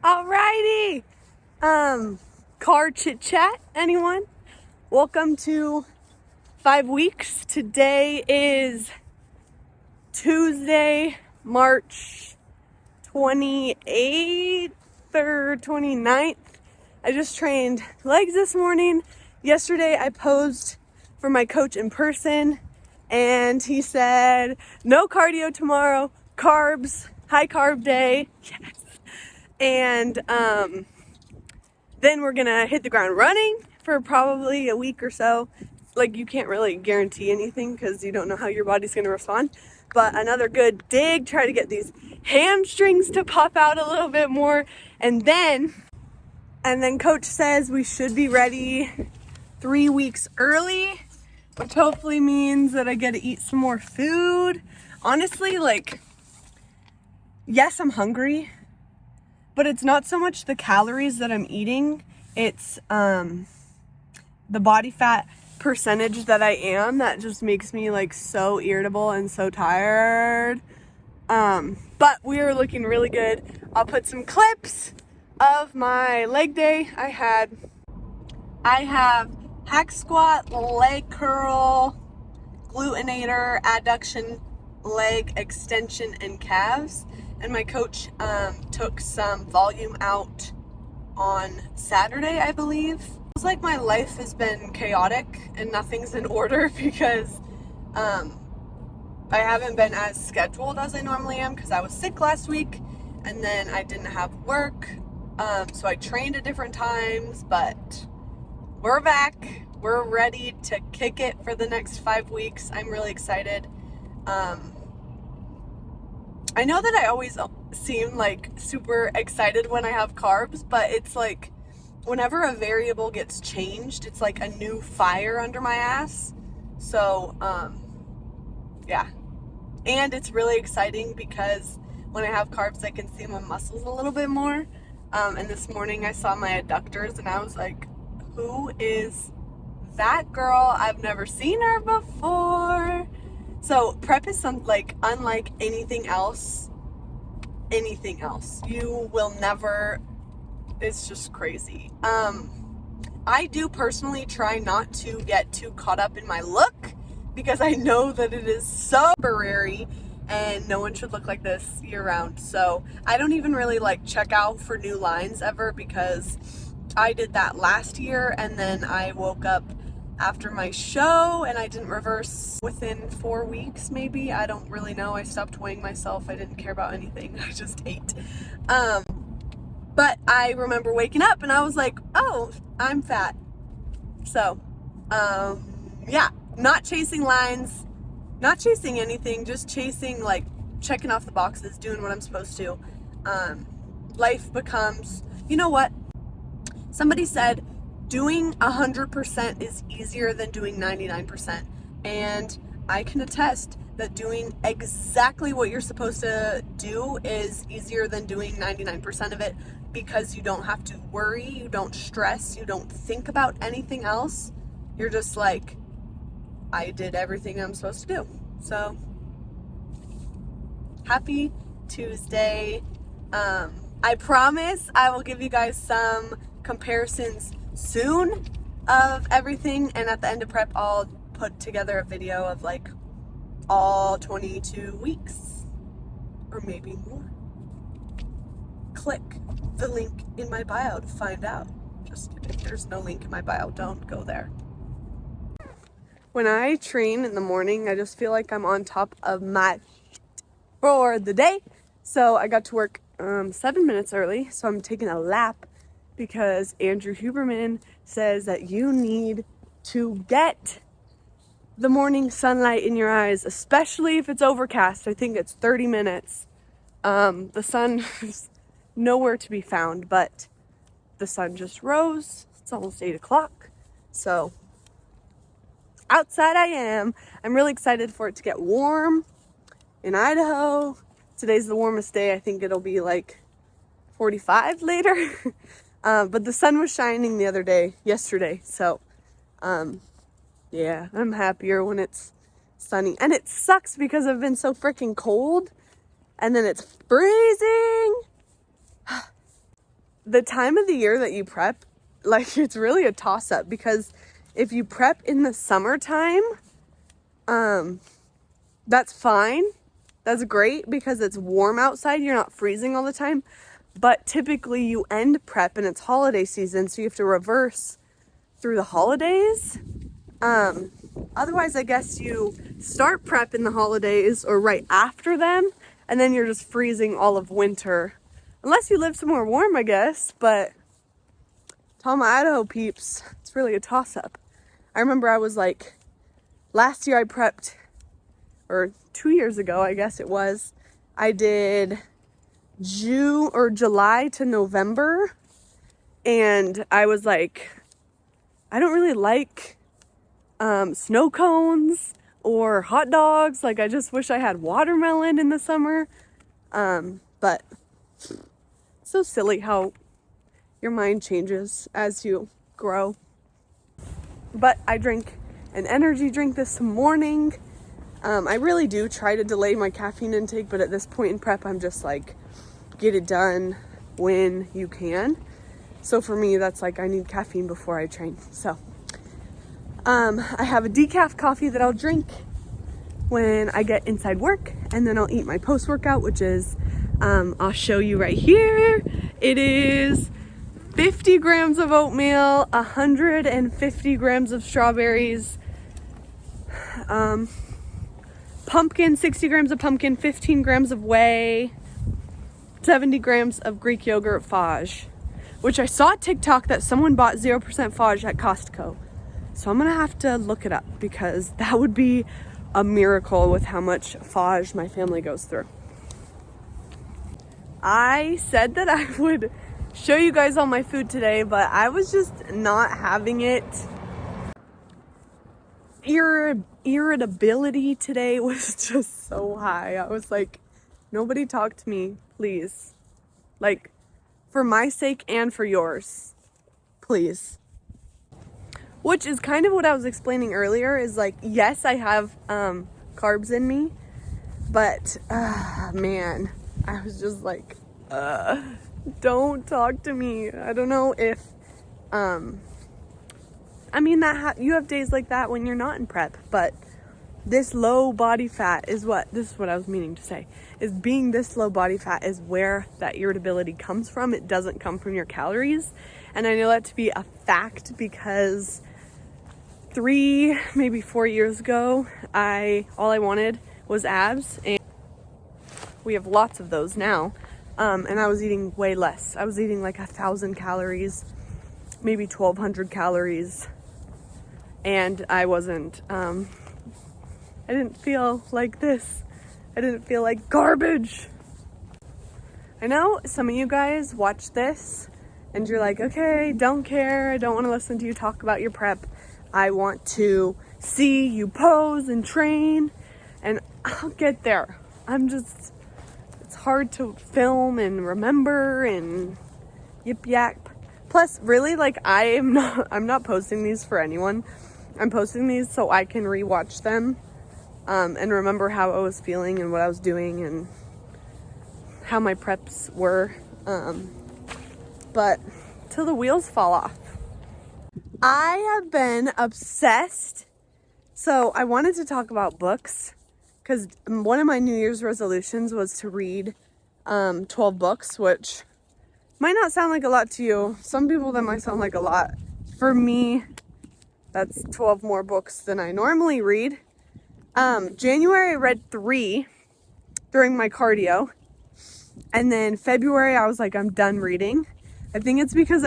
Alrighty. Car chit chat, anyone? Welcome to 5 weeks. Today is Tuesday, March 28th or 29th. I just trained legs this morning. Yesterday I posed for my coach in person and he said, no cardio tomorrow, carbs, high carb day. Yes. And then we're gonna hit the ground running for probably a week or so. Like, you can't really guarantee anything because you don't know how your body's gonna respond. But another good dig, try to get these hamstrings to pop out a little bit more. And then coach says we should be ready 3 weeks early, which hopefully means that I get to eat some more food. Honestly, like, yes, I'm hungry, but it's not so much the calories that I'm eating, it's the body fat percentage that I am that just makes me like so irritable and so tired. But we are looking really good. I'll put some clips of my leg day. I have hack squat, leg curl, glutenator, adduction, leg extension, and calves. And my coach took some volume out on Saturday, I believe. It's like my life has been chaotic and nothing's in order because I haven't been as scheduled as I normally am because I was sick last week and then I didn't have work. So I trained at different times, but we're back. We're ready to kick it for the next 5 weeks. I'm really excited. I know that I always seem like super excited when I have carbs, but it's like whenever a variable gets changed, it's like a new fire under my ass. So, yeah. And it's really exciting because when I have carbs, I can see my muscles a little bit more. And this morning I saw my adductors and I was like, who is that girl? I've never seen her before. So prep is unlike anything else. You will never, it's just crazy. I do personally try not to get too caught up in my look because I know that it is so temporary and no one should look like this year round. So I don't even really like check out for new lines ever because I did that last year and then I woke up after my show and I didn't reverse within 4 weeks, maybe. I don't really know. I stopped weighing myself. I didn't care about anything. I just ate. But I remember waking up and I was like, oh, I'm fat. So, yeah, not chasing lines, not chasing anything, just chasing, like, checking off the boxes, doing what I'm supposed to. Life becomes, you know what? Somebody said, doing 100% is easier than doing 99%. And I can attest that doing exactly what you're supposed to do is easier than doing 99% of it because you don't have to worry, you don't stress, you don't think about anything else. You're just like, I did everything I'm supposed to do. So, happy Tuesday. I promise I will give you guys some comparisons soon of everything, and at the end of prep I'll put together a video of like all 22 weeks or maybe more. Click the link in my bio to find out. Just if there's no link in my bio, don't go there. When I train in the morning, I just feel like I'm on top of my shit for the day. So I got to work 7 minutes early, so I'm taking a lap because Andrew Huberman says that you need to get the morning sunlight in your eyes, especially if it's overcast. I think it's 30 minutes. The sun is nowhere to be found, but the sun just rose. It's almost 8 o'clock. So outside I am. I'm really excited for it to get warm in Idaho. Today's the warmest day. I think it'll be like 45 later. But the sun was shining yesterday. So, yeah, I'm happier when it's sunny. And it sucks because I've been so freaking cold. And then it's freezing. the time of the year that you prep, like, it's really a toss-up, because if you prep in the summertime, that's fine. That's great because it's warm outside. You're not freezing all the time. But typically you end prep and it's holiday season, so you have to reverse through the holidays. Otherwise, I guess you start prep in the holidays or right after them, and then you're just freezing all of winter. Unless you live somewhere warm, I guess. But to all my Idaho peeps, it's really a toss-up. I remember I was like, last year I prepped, or 2 years ago, I guess it was, I did June or July to November, and I was like, I don't really like snow cones or hot dogs. Like, I just wish I had watermelon in the summer. But so silly how your mind changes as you grow. But I drank an energy drink this morning. I really do try to delay my caffeine intake, but at this point in prep, I'm just like, get it done when you can. So for me, that's like, I need caffeine before I train. So I have a decaf coffee that I'll drink when I get inside work, and then I'll eat my post-workout, which is, I'll show you right here. It is 50 grams of oatmeal, 150 grams of strawberries, pumpkin, 60 grams of pumpkin, 15 grams of whey, 70 grams of Greek yogurt fudge, which I saw TikTok that someone bought 0% fudge at Costco. So I'm gonna have to look it up, because that would be a miracle with how much fudge my family goes through. I said that I would show you guys all my food today, but I was just not having it. Irritability today was just so high. I was like, nobody talk to me, please. Like, for my sake and for yours, please. Which is kind of what I was explaining earlier, is like, yes, I have carbs in me, but man, I was just like, don't talk to me. I don't know if I mean, you have days like that when you're not in prep, but this low body fat is this is what I was meaning to say, is being this low body fat is where that irritability comes from. It doesn't come from your calories. And I know that to be a fact, because 3, maybe 4 years ago, all I wanted was abs, and we have lots of those now. And I was eating way less. I was eating like 1,000 calories, maybe 1,200 calories. And I wasn't, I didn't feel like this. I didn't feel like garbage. I know some of you guys watch this and you're like, okay, don't care. I don't want to listen to you talk about your prep. I want to see you pose and train, and I'll get there. It's hard to film and remember and yip yap. Plus, really, like, I'm not posting these for anyone. I'm posting these so I can rewatch them and remember how I was feeling and what I was doing and how my preps were. But till the wheels fall off. I have been obsessed. So I wanted to talk about books, because one of my New Year's resolutions was to read 12 books, which might not sound like a lot to you. Some people, that might sound like a lot. For me, that's 12 more books than I normally read. January I read 3 during my cardio. And then February I was like, I'm done reading. I think it's because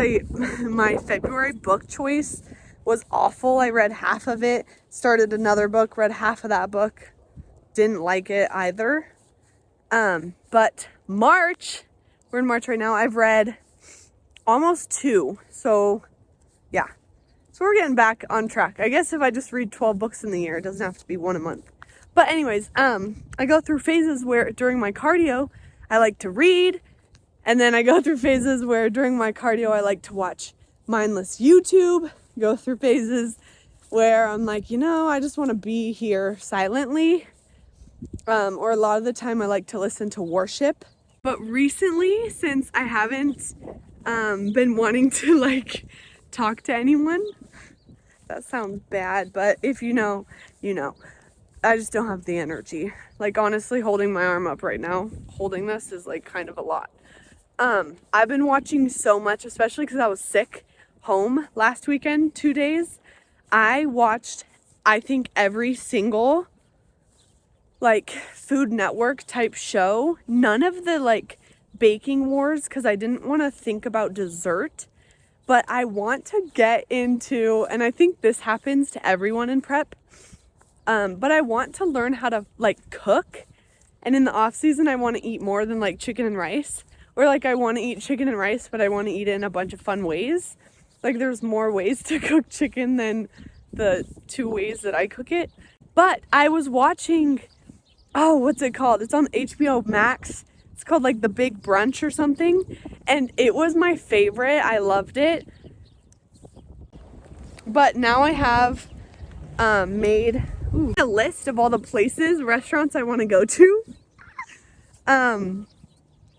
my February book choice was awful. I read half of it, started another book, read half of that book. Didn't like it either. But March, we're in March right now, I've read almost 2. So yeah. So we're getting back on track. I guess if I just read 12 books in the year, it doesn't have to be 1 a month. But anyways, I go through phases where during my cardio, I like to read. And then I go through phases where during my cardio, I like to watch mindless YouTube. Go through phases where I'm like, I just want to be here silently. Or a lot of the time I like to listen to worship. But recently, since I haven't been wanting to like talk to anyone. That sounds bad, but if you know, you know. I just don't have the energy. Like honestly, holding my arm up right now, holding this is like kind of a lot. I've been watching so much, especially because I was sick home last weekend, 2 days. I watched, I think, every single like Food Network type show. None of the like baking wars, because I didn't want to think about dessert. But I want to get into, and I think this happens to everyone in prep, but I want to learn how to like cook. And in the off season, I want to eat more than like chicken and rice. Or like I want to eat chicken and rice, but I want to eat it in a bunch of fun ways. Like there's more ways to cook chicken than the 2 ways that I cook it. But I was watching, oh, what's it called? It's on HBO Max. It's called like The Big Brunch or something. And it was my favorite. I loved it. But now I have made a list of all the places, restaurants I want to go to.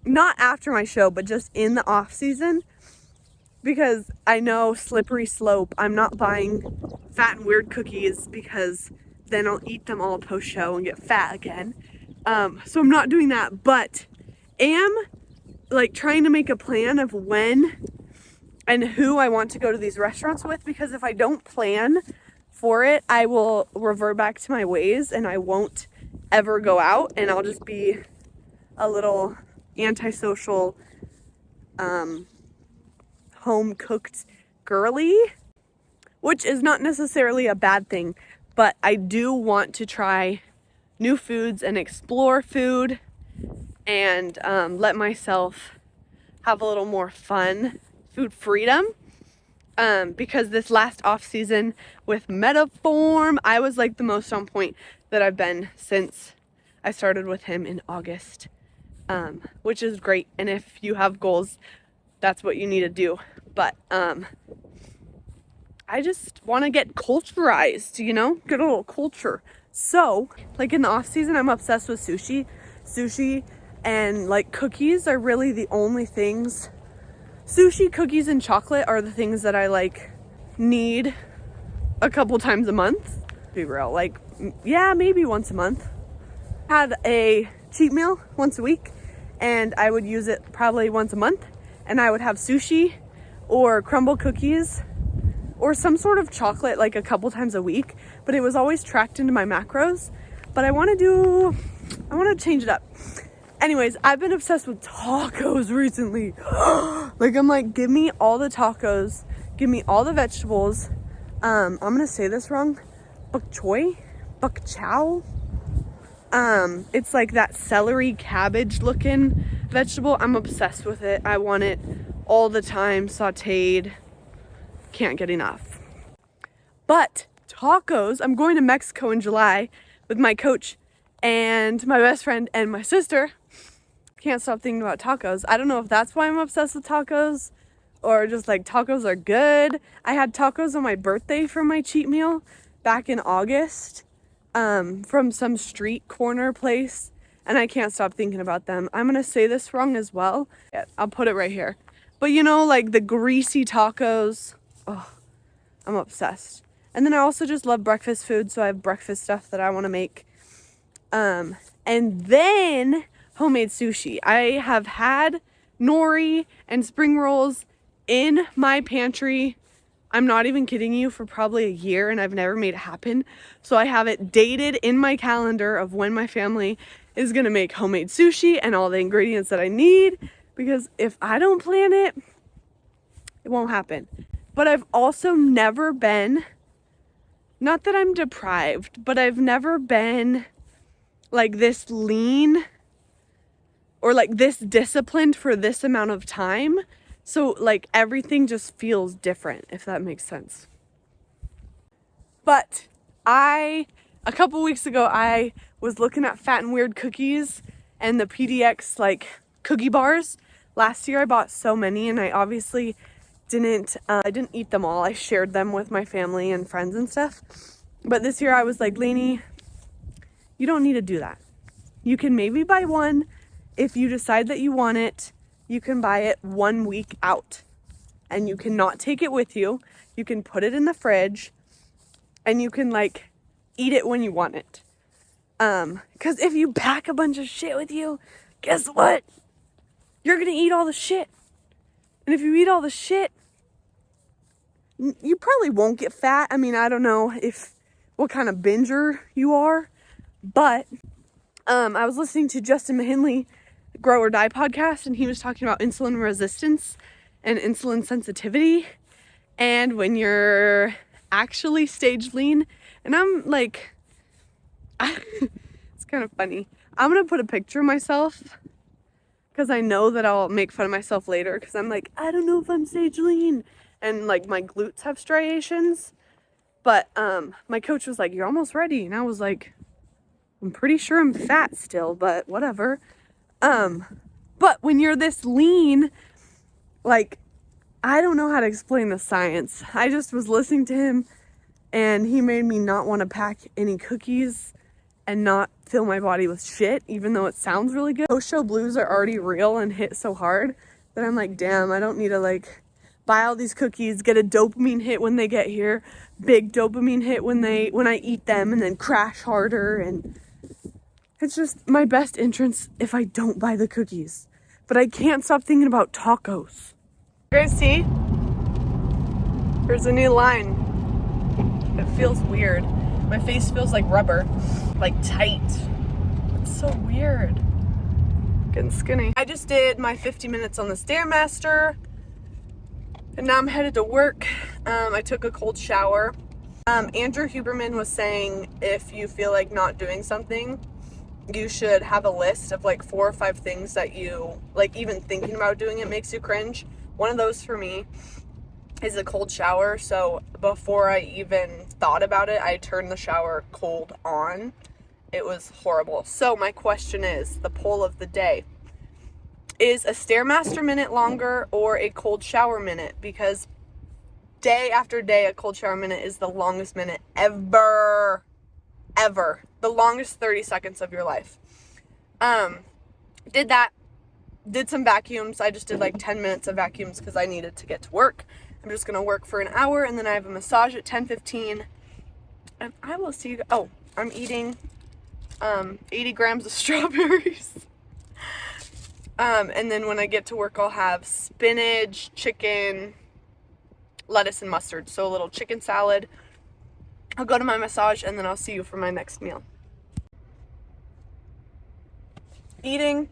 Not after my show, but just in the off season, because I know slippery slope. I'm not buying Fat and Weird cookies because then I'll eat them all post show and get fat again. So I'm not doing that, but am like trying to make a plan of when and who I want to go to these restaurants with, because if I don't plan for it, I will revert back to my ways and I won't ever go out, and I'll just be a little antisocial, home cooked girly, which is not necessarily a bad thing, but I do want to try new foods and explore food and let myself have a little more fun, food freedom. Because this last off season with Metaform, I was like the most on point that I've been since I started with him in August, which is great. And if you have goals, that's what you need to do. But I just want to get culturized, you know, get a little culture. So like in the off season, I'm obsessed with sushi and like cookies are really the only things. Sushi, cookies, and chocolate are the things that I like need a couple times a month. Be real, like, yeah, maybe once a month. Had a cheat meal once a week, and I would use it probably once a month, and I would have sushi or crumble cookies or some sort of chocolate like a couple times a week, but it was always tracked into my macros. But I want to change it up. Anyways, I've been obsessed with tacos recently. Like, I'm like, give me all the tacos. Give me all the vegetables. I'm going to say this wrong. Bok choy? Bok chow? It's like that celery cabbage looking vegetable. I'm obsessed with it. I want it all the time, sauteed. Can't get enough. But tacos, I'm going to Mexico in July with my coach and my best friend and my sister. Can't stop thinking about tacos. I don't know if that's why I'm obsessed with tacos or just like tacos are good. I had tacos on my birthday for my cheat meal back in August, from some street corner place, and I can't stop thinking about them. I'm gonna say this wrong as well. Yeah, I'll put it right here. But you know, like the greasy tacos, oh, I'm obsessed. And then I also just love breakfast food, so I have breakfast stuff that I want to make. And then homemade sushi. I have had nori and spring rolls in my pantry. I'm not even kidding you, for probably a year, and I've never made it happen. So I have it dated in my calendar of when my family is gonna make homemade sushi and all the ingredients that I need, because if I don't plan it, it won't happen. But I've also never been, not that I'm deprived, but I've never been like this lean or like this disciplined for this amount of time. So like everything just feels different, if that makes sense. But a couple weeks ago, I was looking at Fat and Weird cookies and the PDX like cookie bars. Last year I bought so many, and I obviously didn't eat them all. I shared them with my family and friends and stuff. But this year I was like, Lainey, you don't need to do that. You can maybe buy one if you decide that you want it, you can buy it 1 week out, and you cannot take it with you. You can put it in the fridge, and you can like eat it when you want it. Because if you pack a bunch of shit with you, guess what? You're gonna eat all the shit. And if you eat all the shit, you probably won't get fat. I mean, I don't know what kind of binger you are, but I was listening to Justin McHinley Grow or Die podcast, and he was talking about insulin resistance and insulin sensitivity, and when you're actually stage lean, and I'm like, it's kind of funny. I'm gonna put a picture of myself because I know that I'll make fun of myself later because I'm like, I don't know if I'm stage lean, and like my glutes have striations. But my coach was like, you're almost ready, and I was like, I'm pretty sure I'm fat still, but whatever. But when you're this lean, like, I don't know how to explain the science. I just was listening to him, and he made me not want to pack any cookies and not fill my body with shit, even though it sounds really good. Post-show blues are already real and hit so hard that I'm like, damn, I don't need to like buy all these cookies, get a dopamine hit when they get here, big dopamine hit when I eat them, and then crash harder. And it's just my best entrance if I don't buy the cookies. But I can't stop thinking about tacos. You guys see? There's a new line. It feels weird. My face feels like rubber, like tight. It's so weird. Getting skinny. I just did my 50 minutes on the Stairmaster, and now I'm headed to work. I took a cold shower. Andrew Huberman was saying if you feel like not doing something, you should have a list of like 4 or 5 things that you, like even thinking about doing it makes you cringe. One of those for me is a cold shower. So before I even thought about it, I turned the shower cold on. It was horrible. So my question is, the poll of the day, is a Stairmaster minute longer or a cold shower minute? Because day after day, a cold shower minute is the longest minute ever. The longest 30 seconds of your life. Did some vacuums. I just did like 10 minutes of vacuums because I needed to get to work. I'm just gonna work for an hour, and then I have a massage at 10:15, and I will see you. Oh, I'm eating 80 grams of strawberries. And then when I get to work, I'll have spinach, chicken, lettuce, and mustard. So a little chicken salad. I'll go to my massage, and then I'll see you for my next meal. Eating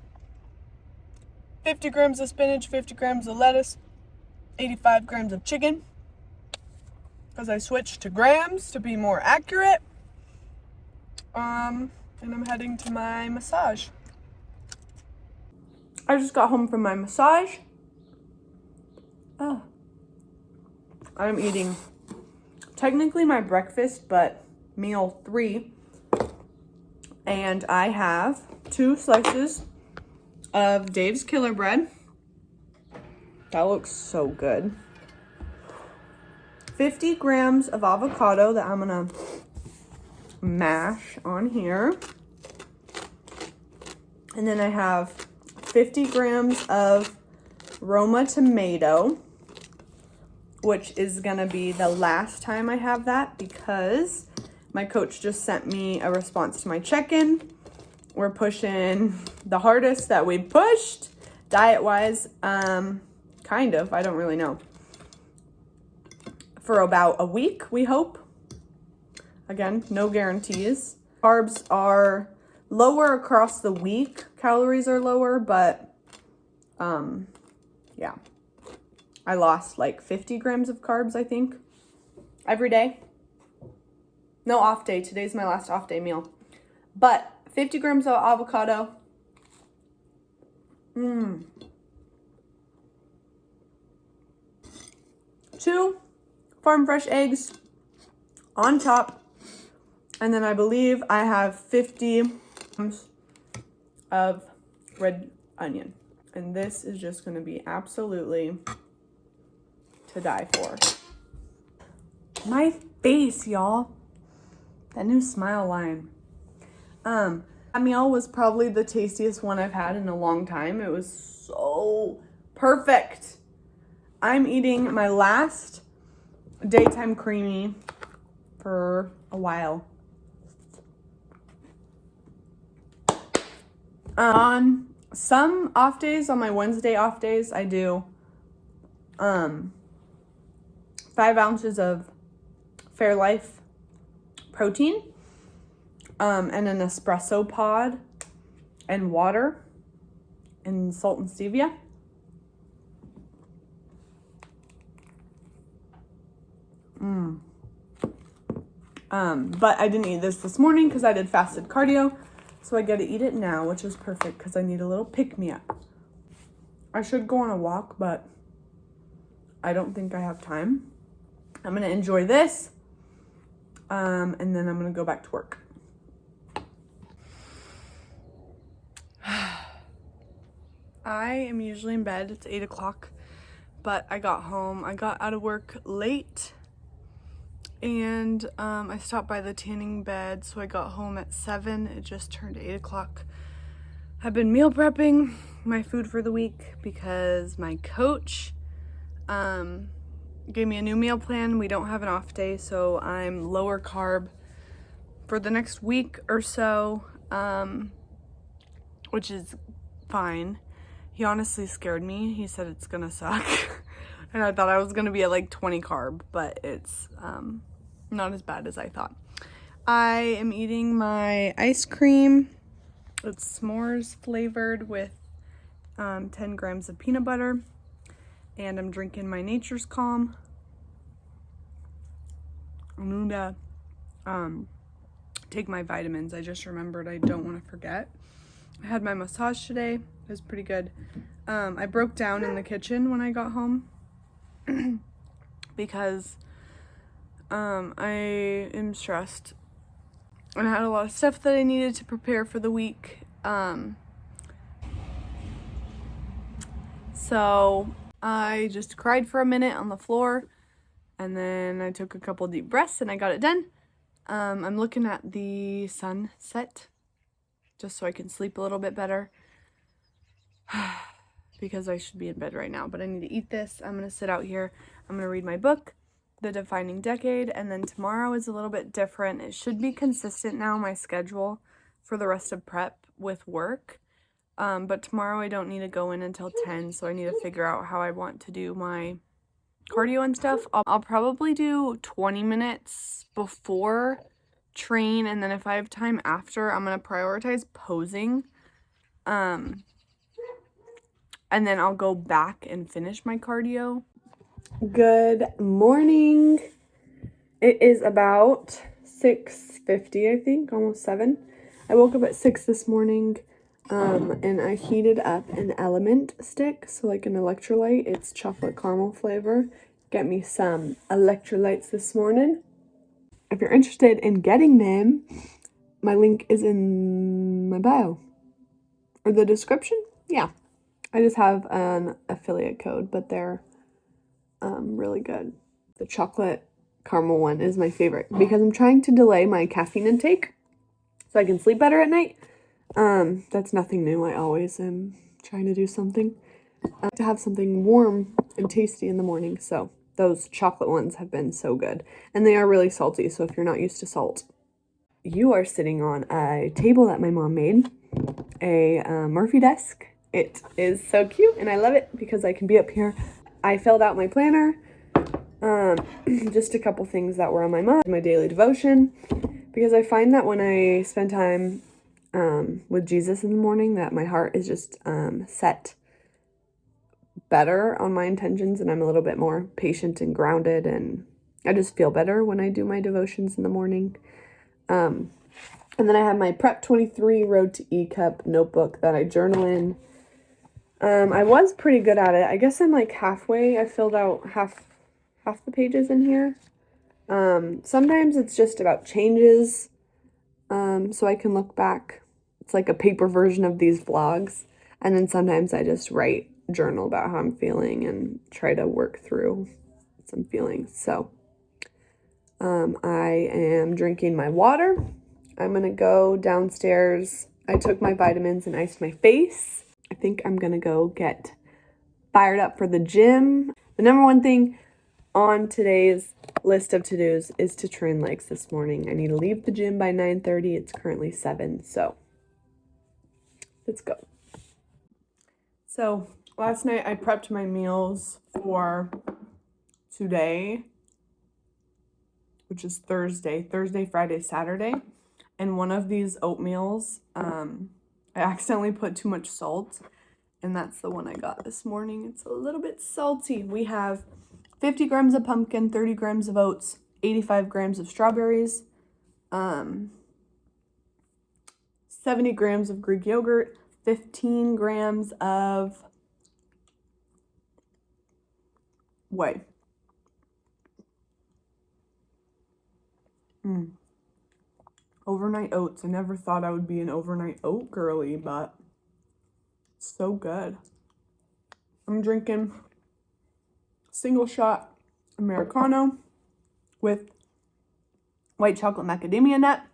50 grams of spinach, 50 grams of lettuce, 85 grams of chicken, because I switched to grams to be more accurate. And I'm heading to my massage. I just got home from my massage. Oh. I'm eating technically my breakfast, but meal 3. And I have 2 slices of Dave's Killer Bread. That looks so good. 50 grams of avocado that I'm gonna mash on here. And then I have 50 grams of Roma tomato, which is gonna be the last time I have that because my coach just sent me a response to my check-in. We're pushing the hardest that we pushed diet-wise, kind of, I don't really know, for about a week, we hope. Again, no guarantees. Carbs are lower across the week. Calories are lower, but yeah. I lost like 50 grams of carbs, I think, every day. No off day. Today's my last off day meal. But 50 grams of avocado. 2 farm fresh eggs on top. And then I believe I have 50 grams of red onion. And this is just going to be absolutely to die for. My face, y'all. That new smile line. That meal was probably the tastiest one I've had in a long time. It was so perfect. I'm eating my last daytime creamy for a while. On some off days, on my Wednesday off days, I do 5 ounces of Fairlife protein, and an espresso pod and water and salt and stevia. But I didn't eat this morning because I did fasted cardio, so I get to eat it now, which is perfect because I need a little pick-me-up. I should go on a walk, but I don't think I have time. I'm gonna enjoy this, and then I'm gonna go back to work. I am usually in bed. It's 8 o'clock, but I got out of work late, and I stopped by the tanning bed, so I got home at 7. It just turned 8 o'clock. I've been meal prepping my food for the week because my coach gave me a new meal plan. We don't have an off day, so I'm lower carb for the next week or so, which is fine. He honestly scared me. He said it's gonna suck. And I thought I was gonna be at like 20 carb, but it's not as bad as I thought. I am eating my ice cream. It's s'mores flavored with 10 grams of peanut butter. And I'm drinking my Nature's Calm. I'm gonna take my vitamins. I just remembered, I don't want to forget. I had my massage today. It was pretty good. I broke down in the kitchen when I got home because I am stressed and I had a lot of stuff that I needed to prepare for the week. So I just cried for a minute on the floor, and then I took a couple deep breaths and I got it done. I'm looking at the sunset just so I can sleep a little bit better because I should be in bed right now, but I need to eat this. I'm going to sit out here. I'm going to read my book, The Defining Decade, and then tomorrow is a little bit different. It should be consistent now, my schedule for the rest of prep with work. But tomorrow I don't need to go in until 10, so I need to figure out how I want to do my cardio and stuff. I'll probably do 20 minutes before train, and then if I have time after, I'm going to prioritize posing. And then I'll go back and finish my cardio. Good morning. It is about 6:50, I think, almost 7. I woke up at 6 this morning. And I heated up an LMNT stick, so like an electrolyte. It's chocolate caramel flavor. Get me some electrolytes this morning. If you're interested in getting them, my link is in my bio or the description. Yeah, I just have an affiliate code, but they're really good. The chocolate caramel one is my favorite because I'm trying to delay my caffeine intake so I can sleep better at night. That's nothing new. I always am trying to do something to have something warm and tasty in the morning. So those chocolate ones have been so good, and they are really salty. So if you're not used to salt, you are sitting on a table that my mom made, a Murphy desk. It is so cute, and I love it because I can be up here. I filled out my planner, just a couple things that were on my mind, my daily devotion, because I find that when I spend time with Jesus in the morning, that my heart is just set better on my intentions, and I'm a little bit more patient and grounded, and I just feel better when I do my devotions in the morning. And then I have my Prep 23 Road to E-Cup notebook that I journal in. I was pretty good at it. I guess I'm like halfway. I filled out half the pages in here. Sometimes it's just about changes, so I can look back. It's like a paper version of these vlogs. And then sometimes I just journal about how I'm feeling and try to work through some feelings. So I am drinking my water. I'm going to go downstairs. I took my vitamins and iced my face. I think I'm going to go get fired up for the gym. The number one thing on today's list of to-dos is to train legs this morning. I need to leave the gym by 9:30. It's currently 7, so let's go. So last night I prepped my meals for today, which is Thursday, Friday, Saturday. And one of these oatmeals, I accidentally put too much salt, and that's the one I got this morning. It's a little bit salty. We have 50 grams of pumpkin, 30 grams of oats, 85 grams of strawberries, 70 grams of Greek yogurt, 15 grams of whey. Overnight oats. I never thought I would be an overnight oat girly, but it's so good. I'm drinking single shot Americano with white chocolate macadamia nut.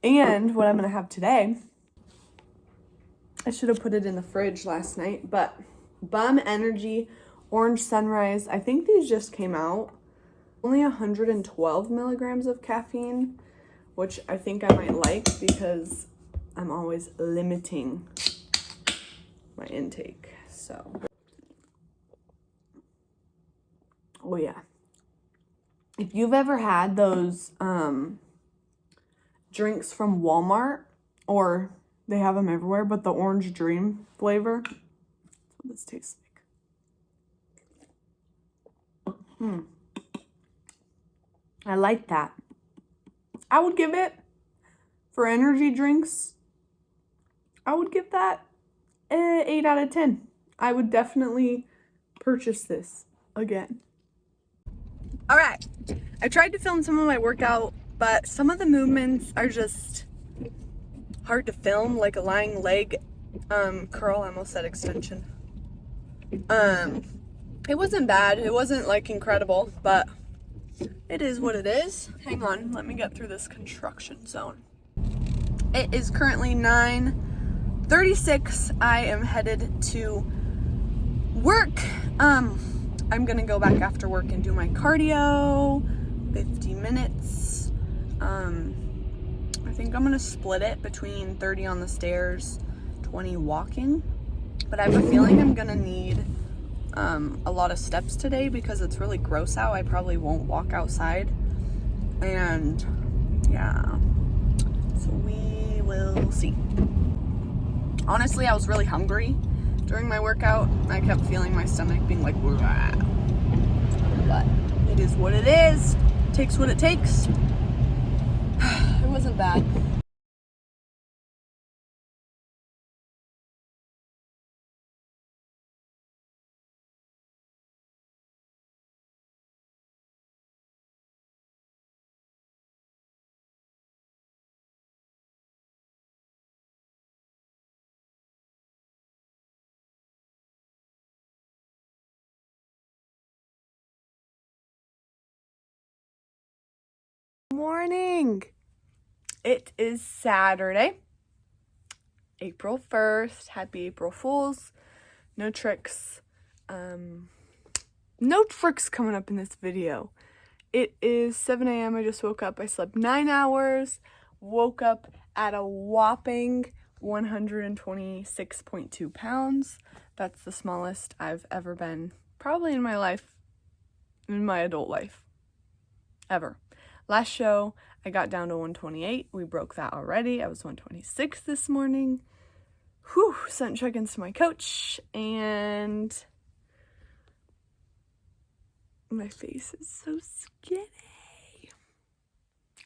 And what I'm going to have today, I should have put it in the fridge last night, but Bum Energy Orange Sunrise. I think these just came out. Only 112 milligrams of caffeine, which I think I might like because I'm always limiting my intake. So, oh yeah. If you've ever had those drinks from Walmart, or they have them everywhere, but the Orange Dream flavor, that's what this tastes like. I like that. I would give it, for energy drinks, I would give that 8 out of 10. I would definitely purchase this again. All right, I tried to film some of my workout, but some of the movements are just hard to film, like a lying leg curl. I almost said extension. It wasn't bad. It wasn't like incredible, but it is what it is. Hang on, let me get through this construction zone. It is currently 9:36. I am headed to work. I'm gonna go back after work and do my cardio, 50 minutes. I think I'm gonna split it between 30 on the stairs, 20 walking, but I have a feeling I'm gonna need a lot of steps today because it's really gross out. I probably won't walk outside, and yeah, so we will see. Honestly, I was really hungry during my workout. I kept feeling my stomach being like, "Wah." But it is what it is. It takes what it takes. It wasn't bad. Morning. It is Saturday, April 1st. Happy April Fools. No tricks. No tricks coming up in this video. It is 7 a.m. I just woke up. I slept 9 hours. Woke up at a whopping 126.2 pounds. That's the smallest I've ever been, probably in my life, in my adult life, ever. Last show, I got down to 128. We broke that already. I was 126 this morning. Whew, sent check-ins to my coach, and my face is so skinny.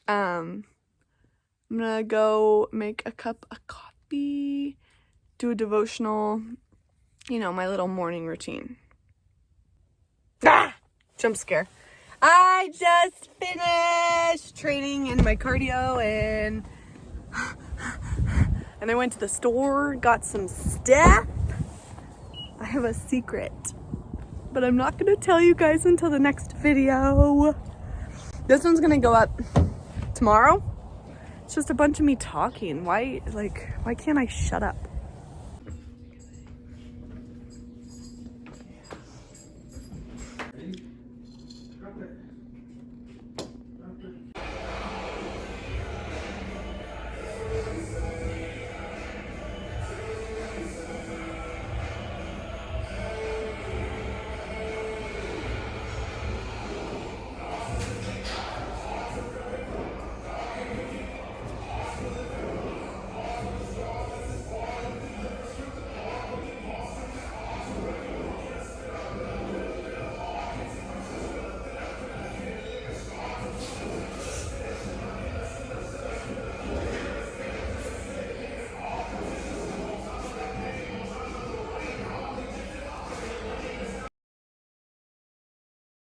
I'm gonna go make a cup of coffee, do a devotional, you know, my little morning routine. Jump scare. I just finished training in my cardio, and I went to the store, got some stuff. I have a secret, but I'm not gonna tell you guys until the next video. This one's gonna go up tomorrow. It's just a bunch of me talking. Why can't I shut up?